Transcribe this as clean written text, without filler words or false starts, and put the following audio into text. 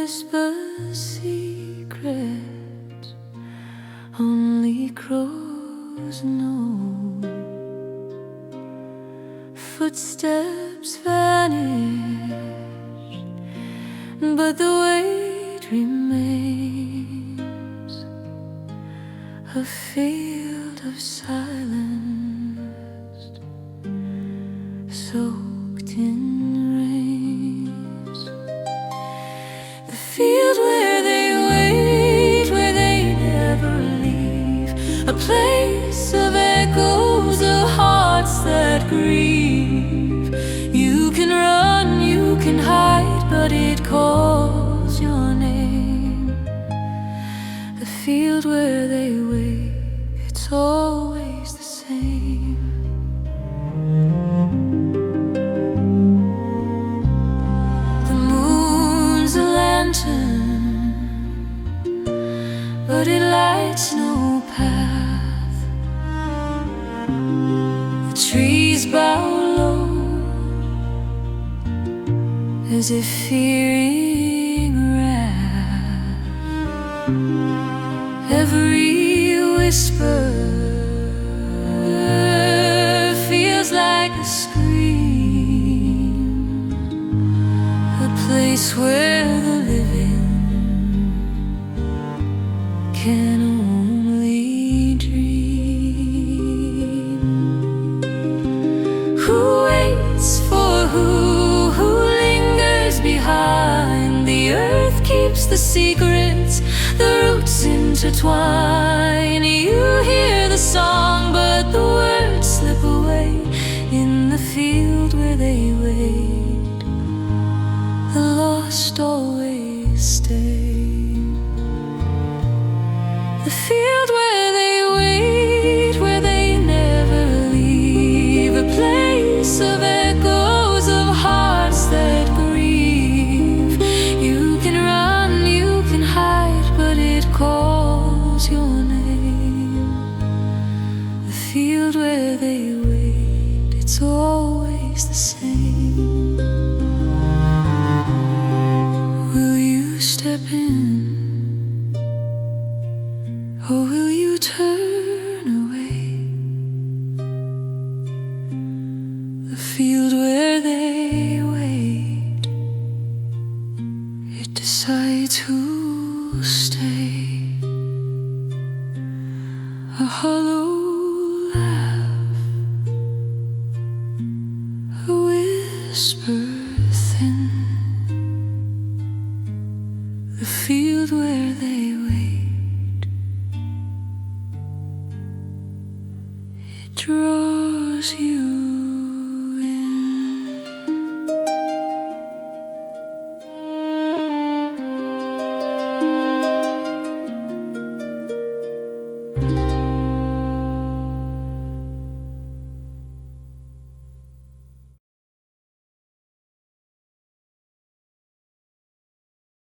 whispers secrets only crows know. Footsteps vanish, but the weight remains. A field of silence, soaked in rains. The field where they wait, where they never leave. A place of echoes of hearts that grieve. You can run, you can hide, but it calls your name. The field where they wait, it's always the same. The moon's a lantern, but it lights no path. The trees bow low, as if fearing wrath. Every whisper feels like a scream. A place where the living can only dream. Who waits for who lingers behind? The earth keeps the secrets, the roots intertwine. You hear the song, but the words slip away. In the field where they wait, the lost always stay. The field where they wait, where they never leave. A place of echoes of hearts that grieve. You can run, you can hide, but it calls your name. The field where they wait, it's always the same. Will you step in, or will you turn away? The field where they wait, it decides who'll stay. A hollow laugh, a whisper thin. The field where they wait, it draws you